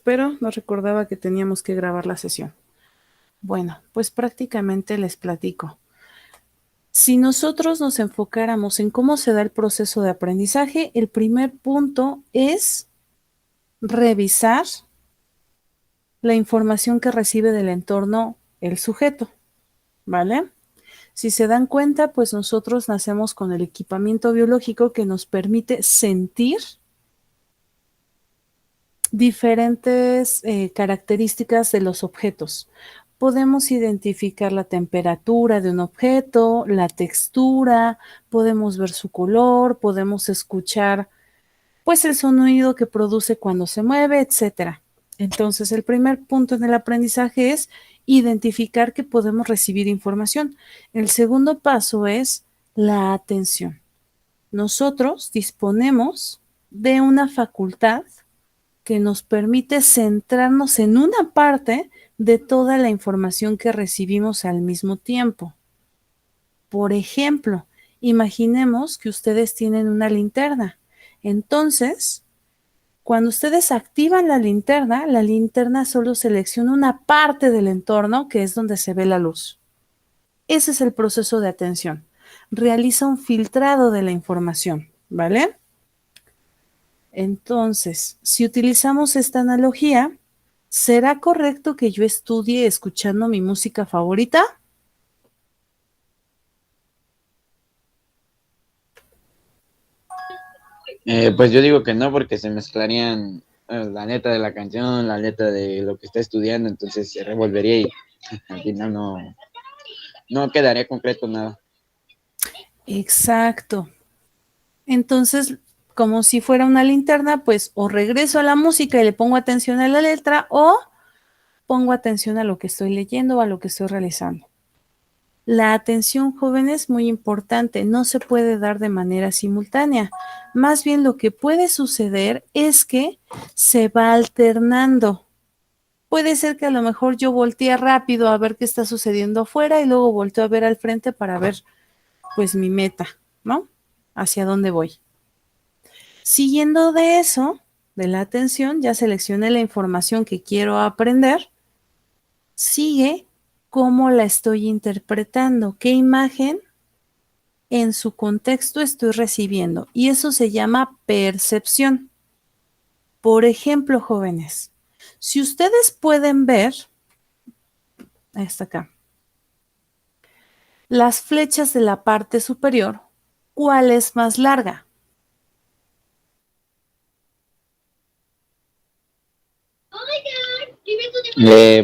pero nos recordaba que teníamos que grabar la sesión. Bueno, pues prácticamente les platico. Si nosotros nos enfocáramos en cómo se da el proceso de aprendizaje, el primer punto es revisar la información que recibe del entorno el sujeto, ¿vale? Si se dan cuenta, pues nosotros nacemos con el equipamiento biológico que nos permite sentir diferentes características de los objetos. Podemos identificar la temperatura de un objeto, la textura, podemos ver su color, podemos escuchar pues el sonido que produce cuando se mueve, etcétera. Entonces, el primer punto en el aprendizaje es identificar que podemos recibir información. El segundo paso es la atención. Nosotros disponemos de una facultad que nos permite centrarnos en una parte de toda la información que recibimos al mismo tiempo. Por ejemplo, imaginemos que ustedes tienen una linterna. Entonces, cuando ustedes activan la linterna solo selecciona una parte del entorno que es donde se ve la luz. Ese es el proceso de atención. Realiza un filtrado de la información, ¿vale? Entonces, si utilizamos esta analogía, ¿será correcto que yo estudie escuchando mi música favorita? Pues yo digo que no, porque se mezclarían la letra de la canción, la letra de lo que está estudiando, entonces se revolvería y al final no quedaría concreto nada. Exacto. Entonces, como si fuera una linterna, pues o regreso a la música y le pongo atención a la letra o pongo atención a lo que estoy leyendo o a lo que estoy realizando. La atención, joven, es muy importante, no se puede dar de manera simultánea. Más bien lo que puede suceder es que se va alternando. Puede ser que a lo mejor yo voltee rápido a ver qué está sucediendo afuera y luego volteo a ver al frente para ver pues mi meta, ¿no? Hacia dónde voy. Siguiendo de eso, de la atención, ya seleccioné la información que quiero aprender. Sigue cómo la estoy interpretando, qué imagen en su contexto estoy recibiendo. Y eso se llama percepción. Por ejemplo, jóvenes, si ustedes pueden ver, ahí está acá, las flechas de la parte superior, ¿cuál es más larga?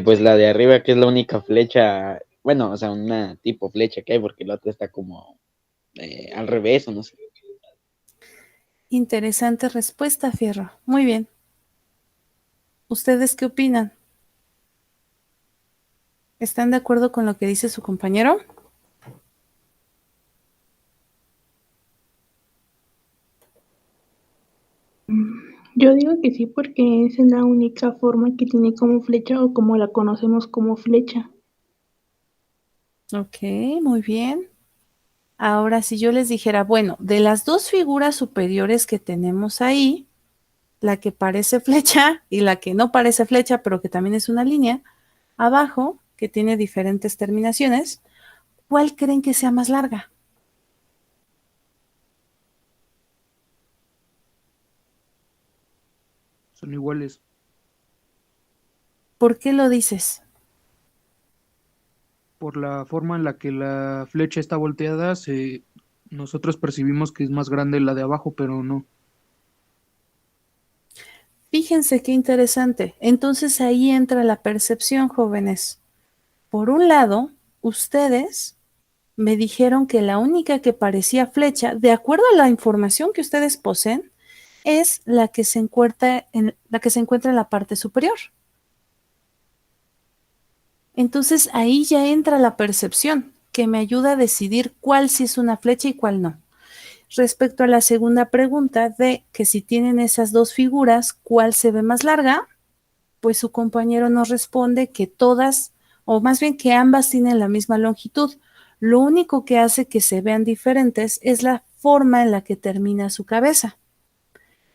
Pues la de arriba, que es la única flecha, bueno, o sea, una tipo flecha que hay, porque la otra está como al revés, o no sé. Interesante respuesta, Fierro. Muy bien. ¿Ustedes qué opinan? ¿Están de acuerdo con lo que dice su compañero? Yo digo que sí, porque es la única forma que tiene como flecha o como la conocemos como flecha. Ok, muy bien. Ahora, si yo les dijera, bueno, de las dos figuras superiores que tenemos ahí, la que parece flecha y la que no parece flecha, pero que también es una línea, abajo, que tiene diferentes terminaciones, ¿cuál creen que sea más larga? Son iguales. ¿Por qué lo dices? Por la forma en la que la flecha está volteada, nosotros percibimos que es más grande la de abajo, pero no. Fíjense qué interesante. Entonces ahí entra la percepción, jóvenes. Por un lado, ustedes me dijeron que la única que parecía flecha, de acuerdo a la información que ustedes poseen, es la que se encuentra en la parte superior. Entonces ahí ya entra la percepción, que me ayuda a decidir cuál sí es una flecha y cuál no. Respecto a la segunda pregunta de que si tienen esas dos figuras, ¿cuál se ve más larga? Pues su compañero nos responde que todas, o más bien que ambas tienen la misma longitud. Lo único que hace que se vean diferentes es la forma en la que termina su cabeza.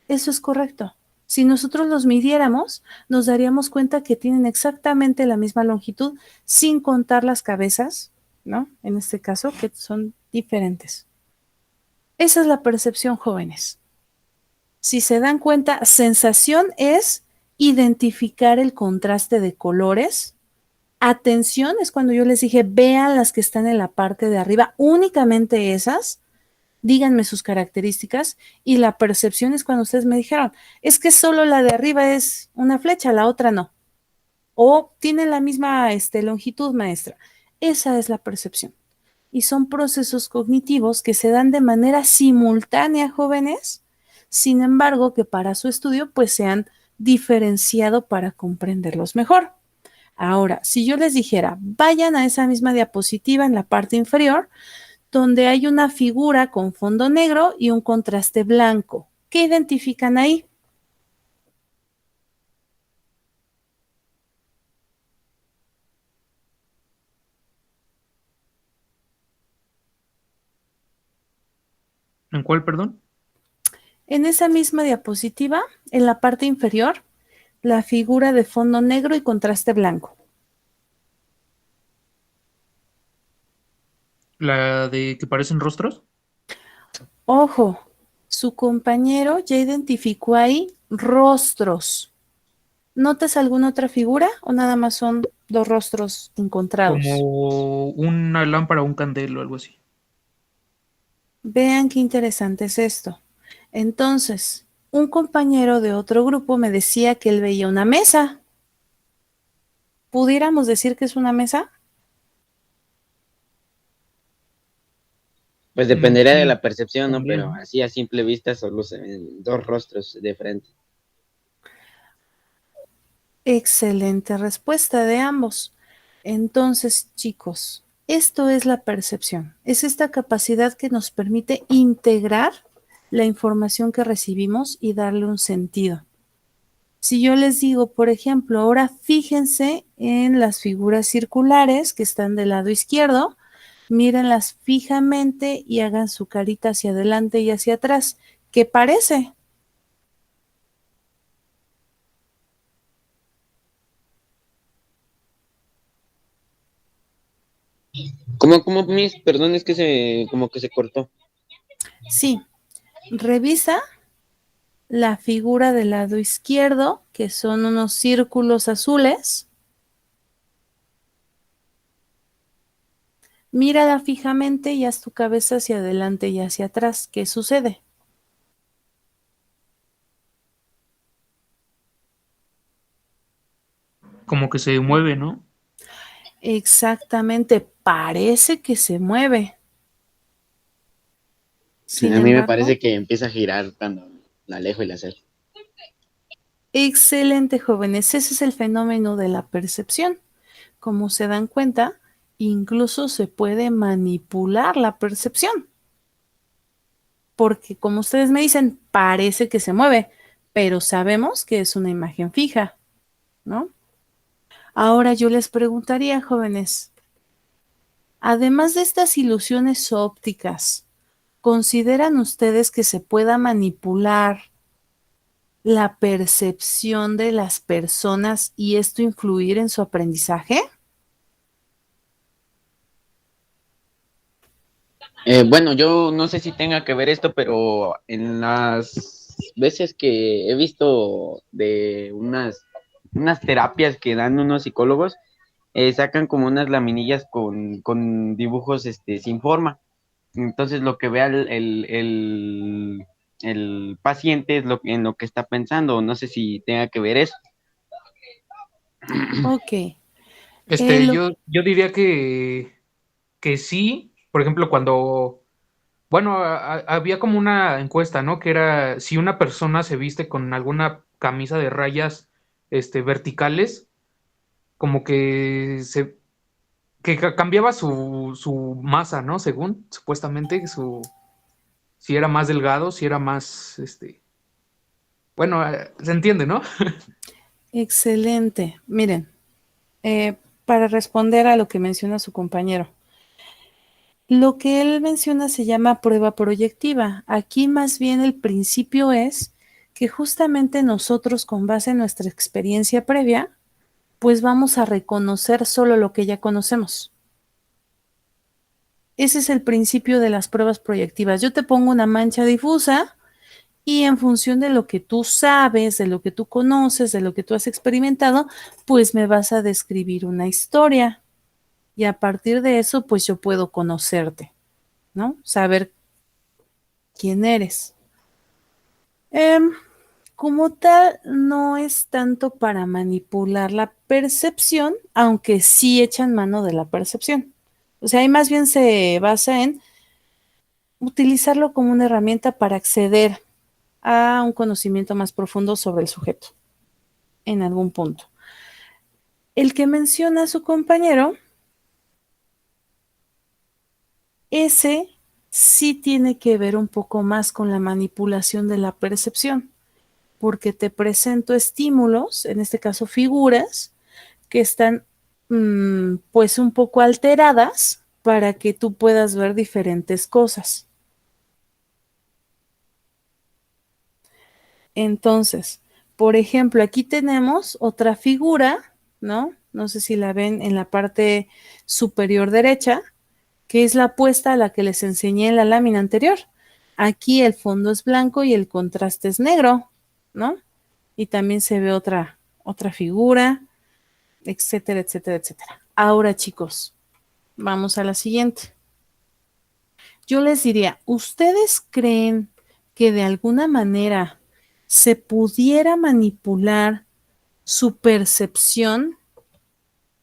Eso es correcto. Si nosotros los midiéramos, nos daríamos cuenta que tienen exactamente la misma longitud sin contar las cabezas, ¿no? En este caso, que son diferentes. Esa es la percepción, jóvenes. Si se dan cuenta, sensación es identificar el contraste de colores. Atención es cuando yo les dije, vean las que están en la parte de arriba, únicamente esas, díganme sus características, y la percepción es cuando ustedes me dijeron, es que solo la de arriba es una flecha, la otra no. O tienen la misma longitud, maestra. Esa es la percepción. Y son procesos cognitivos que se dan de manera simultánea, jóvenes, sin embargo, que para su estudio pues se han diferenciado para comprenderlos mejor. Ahora, si yo les dijera, vayan a esa misma diapositiva en la parte inferior, donde hay una figura con fondo negro y un contraste blanco. ¿Qué identifican ahí? ¿En cuál, perdón? En esa misma diapositiva, en la parte inferior, la figura de fondo negro y contraste blanco. ¿La de que parecen rostros? Ojo, su compañero ya identificó ahí rostros. ¿Notas alguna otra figura o nada más son dos rostros encontrados? Como una lámpara o un candelo, algo así. Vean qué interesante es esto. Entonces, un compañero de otro grupo me decía que él veía una mesa. ¿Pudiéramos decir que es una mesa? Pues dependería de Sí, la percepción, ¿no? también, Pero ¿no? así a simple vista solo se ven dos rostros de frente. Excelente respuesta de ambos. Entonces, chicos, esto es la percepción. Es esta capacidad que nos permite integrar la información que recibimos y darle un sentido. Si yo les digo, por ejemplo, ahora fíjense en las figuras circulares que están del lado izquierdo, mírenlas fijamente y hagan su carita hacia adelante y hacia atrás. ¿Qué parece? ¿Cómo, mis? Perdón, es que como que se cortó. Sí, revisa la figura del lado izquierdo, que son unos círculos azules. Mírala fijamente y haz tu cabeza hacia adelante y hacia atrás. ¿Qué sucede? Como que se mueve, ¿no? Exactamente, parece que se mueve. Sin A mí me embargo, parece que empieza a girar cuando la alejo y la acerco. excelente, jóvenes. Ese es el fenómeno de la percepción. Como se dan cuenta, incluso se puede manipular la percepción. Porque como ustedes me dicen, parece que se mueve, pero sabemos que es una imagen fija, ¿no? Ahora yo les preguntaría, jóvenes, además de estas ilusiones ópticas, ¿consideran ustedes que se pueda manipular la percepción de las personas y esto influir en su aprendizaje? Bueno, yo no sé si tenga que ver esto, pero en las veces que he visto de unas terapias que dan unos psicólogos, sacan como unas laminillas con dibujos sin forma. Entonces lo que vea el paciente es en lo que está pensando. No sé si tenga que ver eso. Ok. Lo- Yo diría que sí. Por ejemplo, cuando, bueno, había como una encuesta, ¿no? Que era si una persona se viste con alguna camisa de rayas, verticales, como que cambiaba su masa, ¿no? Según, supuestamente, si era más delgado, si era más, bueno, se entiende, ¿no? Excelente. Miren, para responder a lo que menciona su compañero, lo que él menciona se llama prueba proyectiva. Aquí más bien el principio es que justamente nosotros, con base en nuestra experiencia previa, pues vamos a reconocer solo lo que ya conocemos. Ese es el principio de las pruebas proyectivas. Yo te pongo una mancha difusa y en función de lo que tú sabes, de lo que tú conoces, de lo que tú has experimentado, pues me vas a describir una historia. Y a partir de eso, pues yo puedo conocerte, ¿no? Saber quién eres. Como tal, no es tanto para manipular la percepción, aunque sí echan mano de la percepción. O sea, ahí más bien se basa en utilizarlo como una herramienta para acceder a un conocimiento más profundo sobre el sujeto, en algún punto. El que menciona a su compañero, ese sí tiene que ver un poco más con la manipulación de la percepción, porque te presento estímulos, en este caso figuras, que están pues un poco alteradas para que tú puedas ver diferentes cosas. Entonces, por ejemplo, aquí tenemos otra figura, ¿no? No sé si la ven en la parte superior derecha, que es la puesta a la que les enseñé en la lámina anterior. Aquí el fondo es blanco y el contraste es negro, ¿no? Y también se ve otra figura, etcétera, etcétera, etcétera. Ahora, chicos, vamos a la siguiente. Yo les diría, ¿ustedes creen que de alguna manera se pudiera manipular su percepción?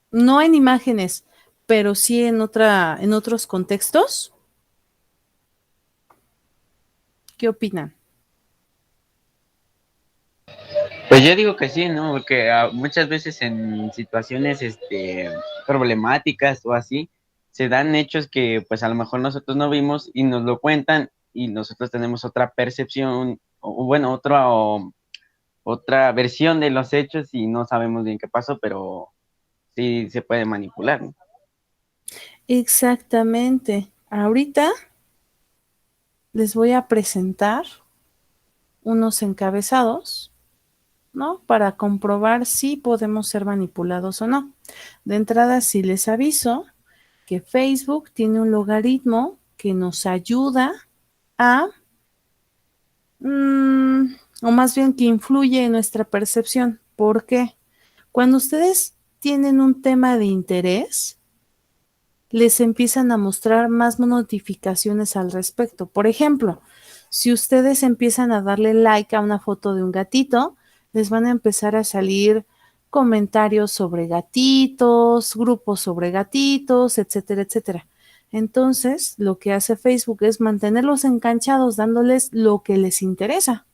No en imágenes, pero sí en otros contextos. ¿Qué opinan? Pues yo digo que sí, ¿no? Porque muchas veces en situaciones problemáticas o así, se dan hechos que pues a lo mejor nosotros no vimos y nos lo cuentan y nosotros tenemos otra percepción, o bueno, otra versión de los hechos y no sabemos bien qué pasó, pero sí se puede manipular, ¿no? Exactamente. Ahorita les voy a presentar unos encabezados, ¿no? Para comprobar si podemos ser manipulados o no. De entrada, sí les aviso que Facebook tiene un logaritmo que nos ayuda a, o más bien que influye en nuestra percepción. ¿Por qué? Cuando ustedes tienen un tema de interés, les empiezan a mostrar más notificaciones al respecto. Por ejemplo, si ustedes empiezan a darle like a una foto de un gatito, les van a empezar a salir comentarios sobre gatitos, grupos sobre gatitos, etcétera, etcétera. Entonces, lo que hace Facebook es mantenerlos enganchados, dándoles lo que les interesa,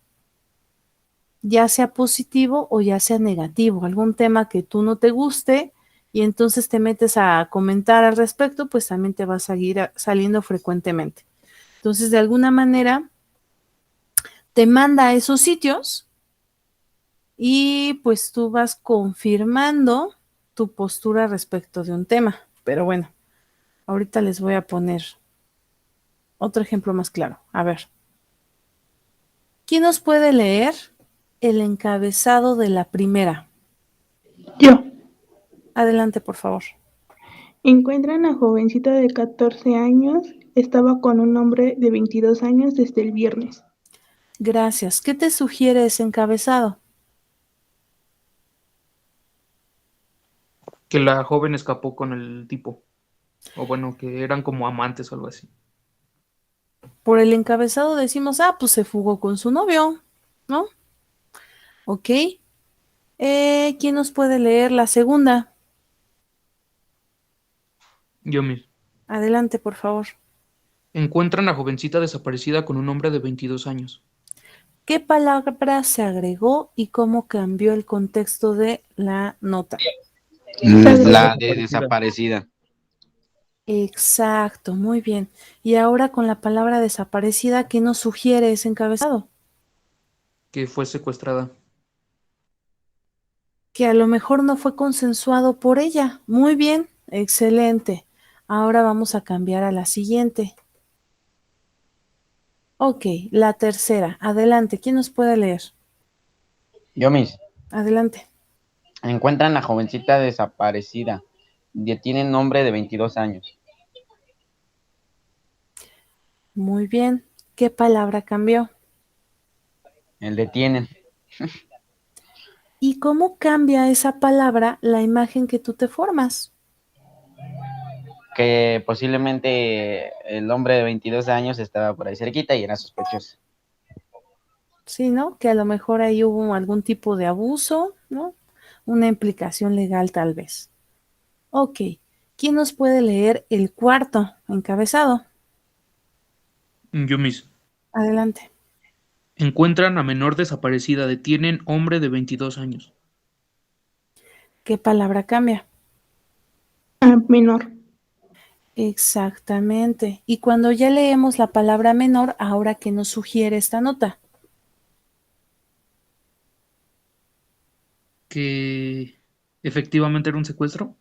ya sea positivo o ya sea negativo, algún tema que tú no te guste y entonces te metes a comentar al respecto, pues también te va a seguir saliendo frecuentemente. Entonces, de alguna manera, te manda a esos sitios y pues tú vas confirmando tu postura respecto de un tema. Pero bueno, ahorita les voy a poner otro ejemplo más claro. A ver, ¿quién nos puede leer el encabezado de la primera? Yo. Adelante, por favor. Encuentran a jovencita de 14 años. Estaba con un hombre de 22 años desde el viernes. Gracias. ¿Qué te sugiere ese encabezado? Que la joven escapó con el tipo. O bueno, que eran como amantes o algo así. Por el encabezado decimos, pues se fugó con su novio, ¿no? Ok. ¿Quién nos puede leer la segunda? Yo mismo. Adelante, por favor. Encuentran a jovencita desaparecida con un hombre de 22 años. ¿Qué palabra se agregó y cómo cambió el contexto de la nota? La de desaparecida. Exacto, muy bien. Y ahora con la palabra desaparecida, ¿qué nos sugiere ese encabezado? Que fue secuestrada. Que a lo mejor no fue consensuado por ella. Muy bien, excelente. Ahora vamos a cambiar a la siguiente. Ok, la tercera. Adelante, ¿quién nos puede leer? Yo mis. Adelante. Encuentran a jovencita desaparecida. Detienen hombre de 22 años. Muy bien. ¿Qué palabra cambió? El detienen. ¿Y cómo cambia esa palabra la imagen que tú te formas? Que posiblemente el hombre de 22 años estaba por ahí cerquita y era sospechoso. Sí, ¿no? Que a lo mejor ahí hubo algún tipo de abuso, ¿no? Una implicación legal tal vez. Ok. ¿Quién nos puede leer el cuarto encabezado? Yumis. Adelante. Encuentran a menor desaparecida. Detienen hombre de 22 años. ¿Qué palabra cambia? Menor. Exactamente. Y cuando ya leemos la palabra menor, ahora qué nos sugiere esta nota. Que efectivamente era un secuestro.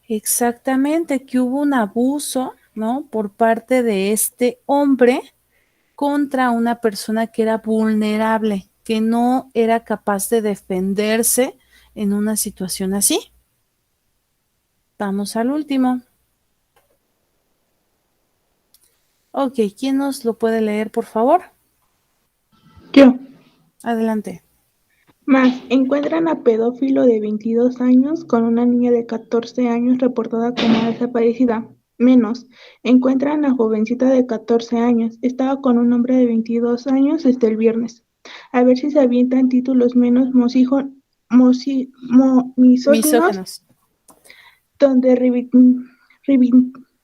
Exactamente, que hubo un abuso, ¿no? Por parte de este hombre contra una persona que era vulnerable, que no era capaz de defenderse en una situación así. Vamos al último. Ok, ¿quién nos lo puede leer, por favor? Yo. Adelante. Más, encuentran a pedófilo de 22 años con una niña de 14 años reportada como desaparecida. Menos, encuentran a jovencita de 14 años. Estaba con un hombre de 22 años desde el viernes. A ver si se avientan títulos menos misóginos, Misógenos. donde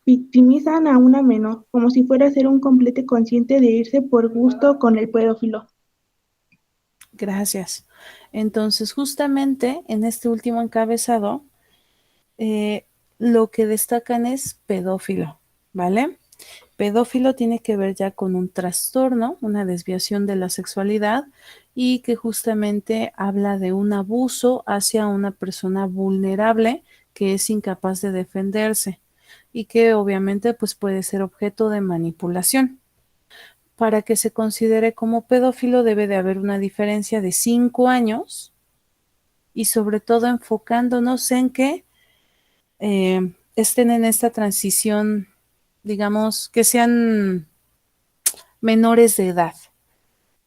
victimizan a una menor, como si fuera a ser un completo consciente de irse por gusto con el pedófilo. Gracias. Entonces, justamente en este último encabezado, eh, lo que destacan es pedófilo, ¿vale? Pedófilo tiene que ver ya con un trastorno, una desviación de la sexualidad y que justamente habla de un abuso hacia una persona vulnerable que es incapaz de defenderse y que obviamente pues puede ser objeto de manipulación. Para que se considere como pedófilo debe de haber una diferencia de 5 años y sobre todo enfocándonos en que estén en esta transición, digamos, que sean menores de edad,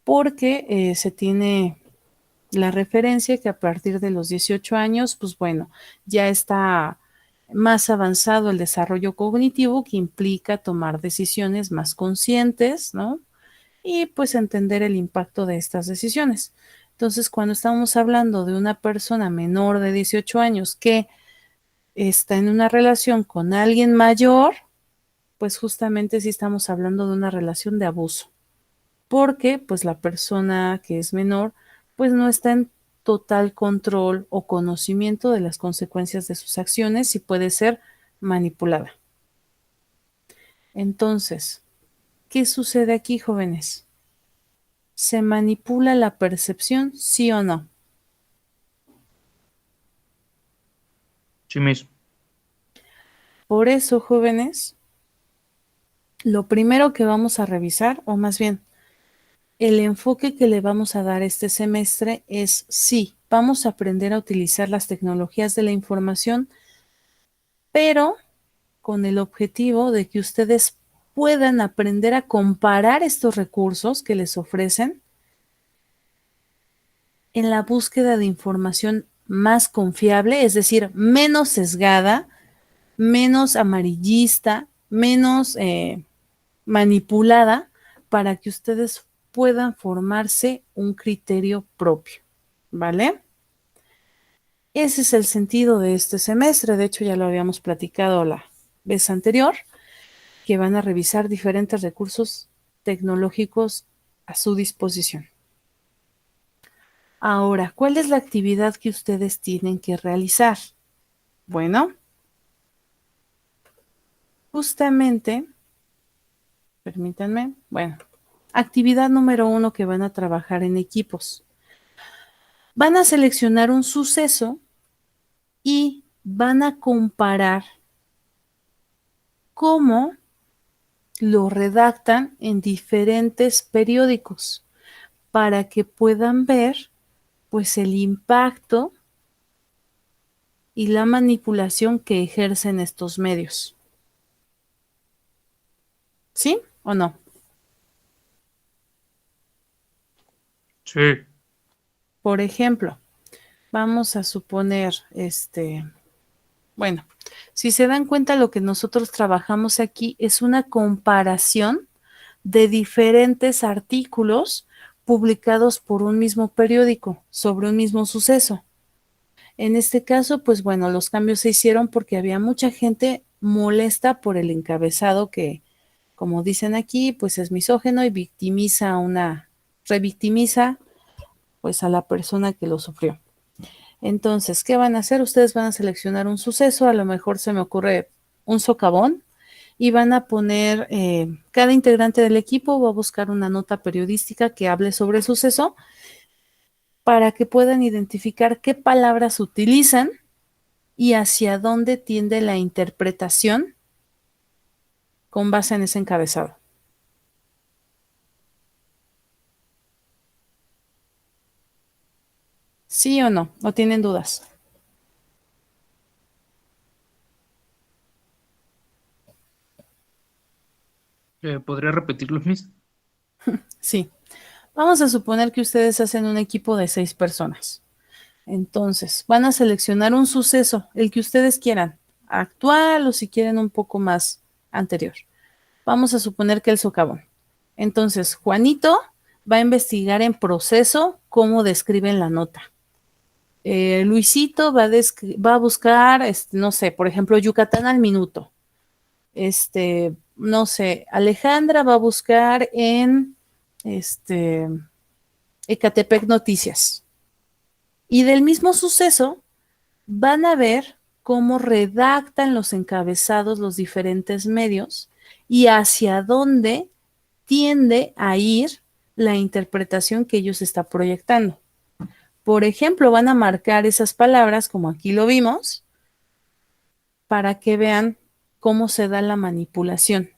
porque se tiene la referencia que a partir de los 18 años, pues bueno, ya está más avanzado el desarrollo cognitivo que implica tomar decisiones más conscientes, ¿no? Y pues entender el impacto de estas decisiones. Entonces, cuando estamos hablando de una persona menor de 18 años que está en una relación con alguien mayor, pues justamente sí estamos hablando de una relación de abuso, porque pues la persona que es menor pues no está en total control o conocimiento de las consecuencias de sus acciones y puede ser manipulada. Entonces, ¿qué sucede aquí, jóvenes? ¿Se manipula la percepción, sí o no? Yumis. Por eso, jóvenes, lo primero que vamos a revisar, o más bien, el enfoque que le vamos a dar este semestre es sí, vamos a aprender a utilizar las tecnologías de la información, pero con el objetivo de que ustedes puedan aprender a comparar estos recursos que les ofrecen en la búsqueda de información más confiable, es decir, menos sesgada, menos amarillista, menos manipulada, para que ustedes puedan formarse un criterio propio, ¿vale? Ese es el sentido de este semestre, de hecho ya lo habíamos platicado la vez anterior, que van a revisar diferentes recursos tecnológicos a su disposición. Ahora, ¿cuál es la actividad que ustedes tienen que realizar? Bueno, justamente, permítanme, bueno, actividad número 1 que van a trabajar en equipos. Van a seleccionar un suceso y van a comparar cómo lo redactan en diferentes periódicos para que puedan ver pues el impacto y la manipulación que ejercen estos medios. ¿Sí o no? Sí. Por ejemplo, vamos a suponer, bueno, si se dan cuenta, lo que nosotros trabajamos aquí es una comparación de diferentes artículos publicados por un mismo periódico sobre un mismo suceso. En este caso, pues bueno, los cambios se hicieron porque había mucha gente molesta por el encabezado que, como dicen aquí, pues es misógino y revictimiza pues a la persona que lo sufrió. Entonces, ¿qué van a hacer? Ustedes van a seleccionar un suceso, a lo mejor se me ocurre un socavón, y van a poner, cada integrante del equipo va a buscar una nota periodística que hable sobre el suceso para que puedan identificar qué palabras utilizan y hacia dónde tiende la interpretación con base en ese encabezado. ¿Sí o no? ¿O tienen dudas? ¿Podría repetirlo, Miss? Sí. Vamos a suponer que ustedes hacen un equipo de 6 personas. Entonces, van a seleccionar un suceso, el que ustedes quieran, actual o si quieren un poco más anterior. Vamos a suponer que el socavón. Entonces, Juanito va a investigar en proceso cómo describen la nota. Luisito va a buscar, no sé, por ejemplo, Yucatán al minuto. No sé, Alejandra va a buscar en Ecatepec Noticias. Y del mismo suceso van a ver cómo redactan los encabezados los diferentes medios y hacia dónde tiende a ir la interpretación que ellos están proyectando. Por ejemplo, van a marcar esas palabras, como aquí lo vimos, para que vean cómo se da la manipulación.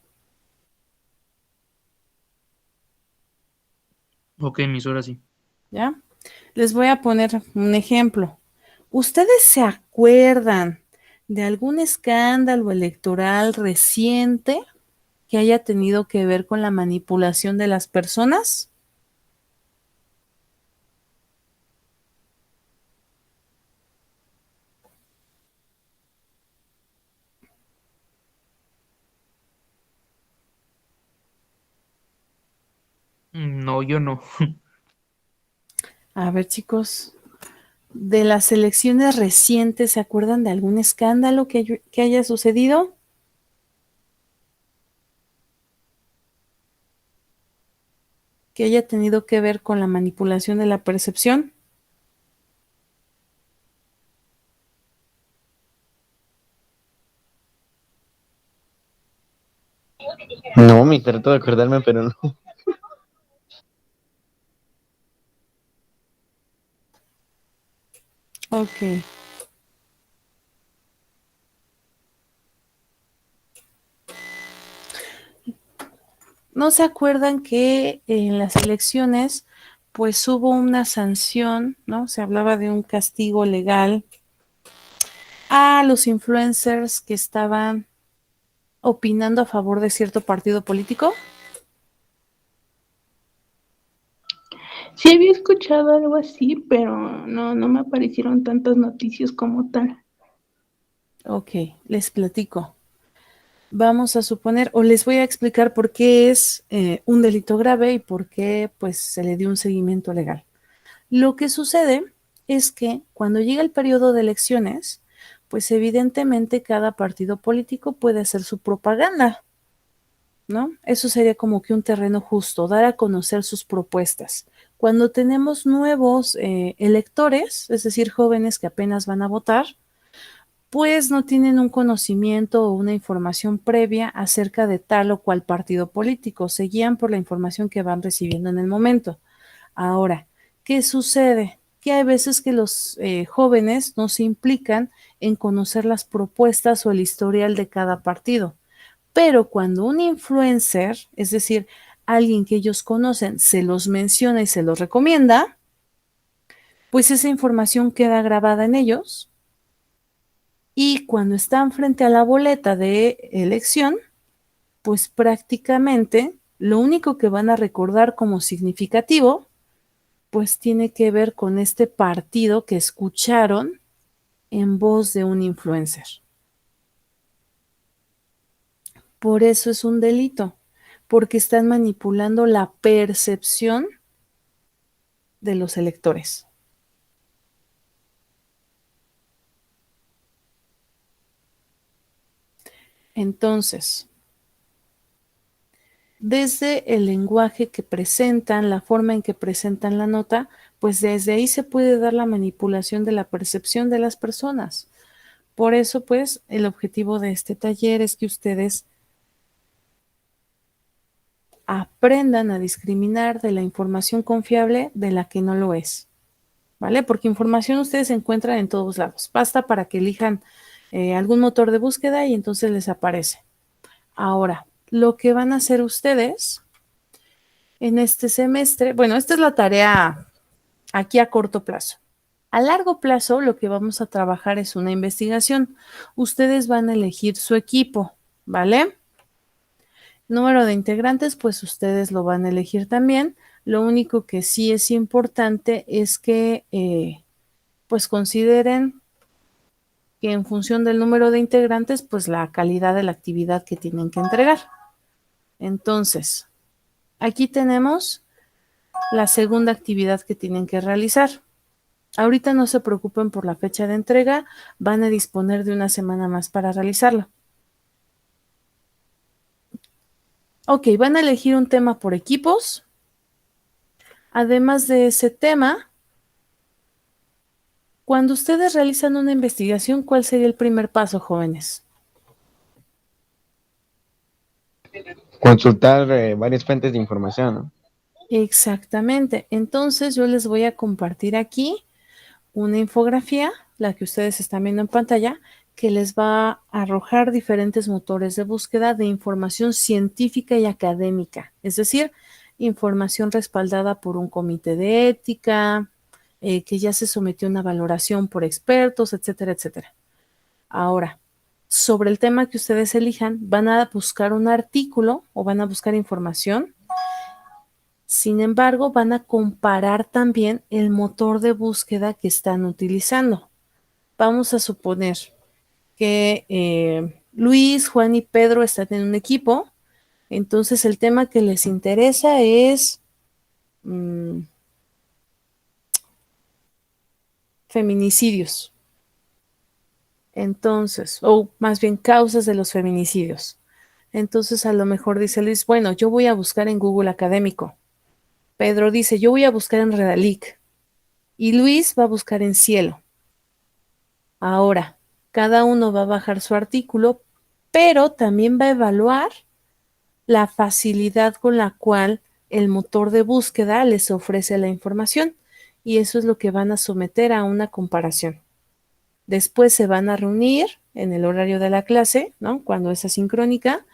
Ok, Miss, ahora sí. ¿Ya? Les voy a poner un ejemplo. ¿Ustedes se acuerdan de algún escándalo electoral reciente que haya tenido que ver con la manipulación de las personas? No, yo no. A ver, chicos, de las elecciones recientes, ¿se acuerdan de algún escándalo que haya sucedido? Que haya tenido que ver con la manipulación de la percepción. No, me trato de acordarme, pero no. Ok. ¿No se acuerdan que en las elecciones pues hubo una sanción, ¿no? Se hablaba de un castigo legal a los influencers que estaban opinando a favor de cierto partido político? Sí había escuchado algo así, pero no me aparecieron tantas noticias como tal. Ok, les platico. Vamos a suponer, o les voy a explicar por qué es un delito grave y por qué pues se le dio un seguimiento legal. Lo que sucede es que cuando llega el periodo de elecciones, pues evidentemente cada partido político puede hacer su propaganda, ¿no? Eso sería como que un terreno justo, dar a conocer sus propuestas. Cuando tenemos nuevos electores, es decir, jóvenes que apenas van a votar, pues no tienen un conocimiento o una información previa acerca de tal o cual partido político, se guían por la información que van recibiendo en el momento. Ahora, ¿qué sucede? Que hay veces que los jóvenes no se implican en conocer las propuestas o el historial de cada partido. Pero cuando un influencer, es decir, alguien que ellos conocen se los menciona y se los recomienda, pues esa información queda grabada en ellos y cuando están frente a la boleta de elección, pues prácticamente lo único que van a recordar como significativo, pues tiene que ver con este partido que escucharon en voz de un influencer. Por eso es un delito, porque están manipulando la percepción de los electores. Entonces, desde el lenguaje que presentan, la forma en que presentan la nota, pues desde ahí se puede dar la manipulación de la percepción de las personas. Por eso, pues, el objetivo de este taller es que ustedes aprendan a discriminar de la información confiable de la que no lo es, ¿vale? Porque información ustedes encuentran en todos lados. Basta para que elijan algún motor de búsqueda y entonces les aparece. Ahora, lo que van a hacer ustedes en este semestre, bueno, esta es la tarea aquí a corto plazo. A largo plazo, lo que vamos a trabajar es una investigación. Ustedes van a elegir su equipo, ¿vale? Número de integrantes, pues ustedes lo van a elegir también. Lo único que sí es importante es que, pues consideren que en función del número de integrantes, pues la calidad de la actividad que tienen que entregar. Entonces, aquí tenemos la segunda actividad que tienen que realizar. Ahorita no se preocupen por la fecha de entrega, van a disponer de una semana más para realizarla. Ok, van a elegir un tema por equipos. Además de ese tema, cuando ustedes realizan una investigación, ¿cuál sería el primer paso, jóvenes? Consultar varias fuentes de información, ¿no? Exactamente. Entonces yo les voy a compartir aquí una infografía, la que ustedes están viendo en pantalla, que les va a arrojar diferentes motores de búsqueda de información científica y académica, es decir, información respaldada por un comité de ética, que ya se sometió a una valoración por expertos, etcétera, etcétera. Ahora, sobre el tema que ustedes elijan, van a buscar un artículo o van a buscar información. Sin embargo, van a comparar también el motor de búsqueda que están utilizando. Vamos a suponer que Luis, Juan y Pedro están en un equipo. Entonces, el tema que les interesa es feminicidios. Entonces, o más bien causas de los feminicidios. Entonces, a lo mejor dice Luis, bueno, yo voy a buscar en Google Académico. Pedro dice, yo voy a buscar en Redalic. Y Luis va a buscar en Cielo. Ahora, cada uno va a bajar su artículo, pero también va a evaluar la facilidad con la cual el motor de búsqueda les ofrece la información. Y eso es lo que van a someter a una comparación. Después se van a reunir en el horario de la clase, ¿no? Cuando es asincrónica,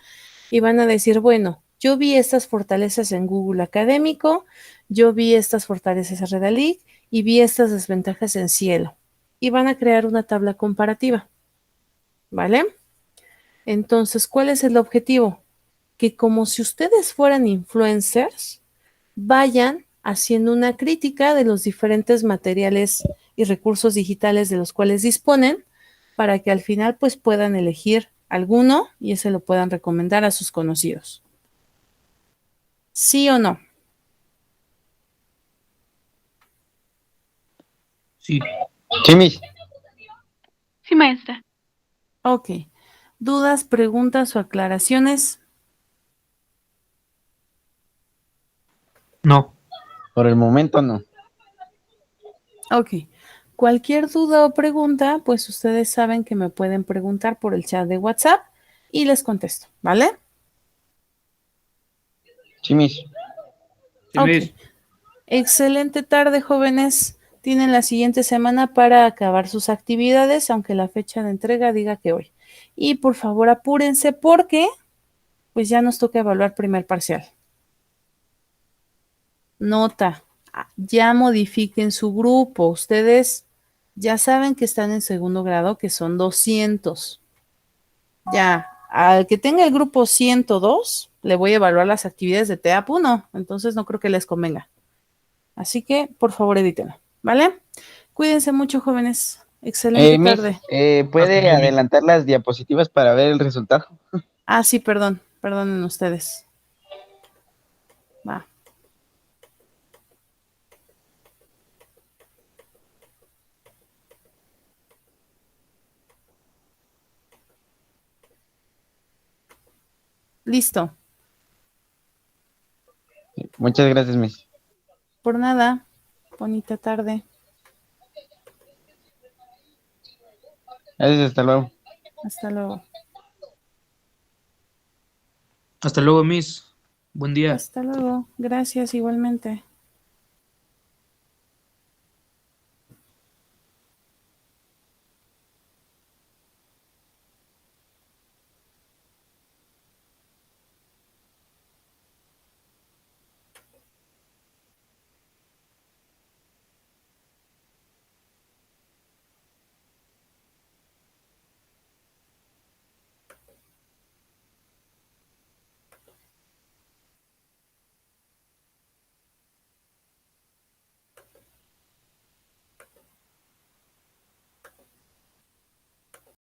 y van a decir, bueno, yo vi estas fortalezas en Google Académico, yo vi estas fortalezas en Redalic y vi estas desventajas en Cielo. Y van a crear una tabla comparativa, ¿vale? Entonces, ¿cuál es el objetivo? Que como si ustedes fueran influencers, vayan haciendo una crítica de los diferentes materiales y recursos digitales de los cuales disponen para que al final pues puedan elegir alguno y ese lo puedan recomendar a sus conocidos. ¿Sí o no? Sí. Sí, Miss. Sí, maestra. Ok. ¿Dudas, preguntas o aclaraciones? No. Por el momento no. Ok. Cualquier duda o pregunta, pues ustedes saben que me pueden preguntar por el chat de WhatsApp y les contesto, ¿vale? Sí, Miss. Sí, Ok. Miss. Excelente tarde, jóvenes. Tienen la siguiente semana para acabar sus actividades, aunque la fecha de entrega diga que hoy. Y por favor, apúrense porque pues ya nos toca evaluar primer parcial. Nota, ya modifiquen su grupo. Ustedes ya saben que están en segundo grado, que son 200. Ya, al que tenga el grupo 102, le voy a evaluar las actividades de TEAP 1, entonces no creo que les convenga. Así que, por favor, edítenlo, ¿vale? Cuídense mucho, jóvenes. Excelente Miss, tarde. Hasta ¿puede luego, Miss. adelantar las diapositivas para ver el resultado? Sí, perdonen ustedes. Va. Listo. Muchas gracias, Miss. Por nada. Bonita tarde. Gracias, hasta luego. Hasta luego. Hasta luego, Miss. Buen día. Hasta luego. Gracias igualmente.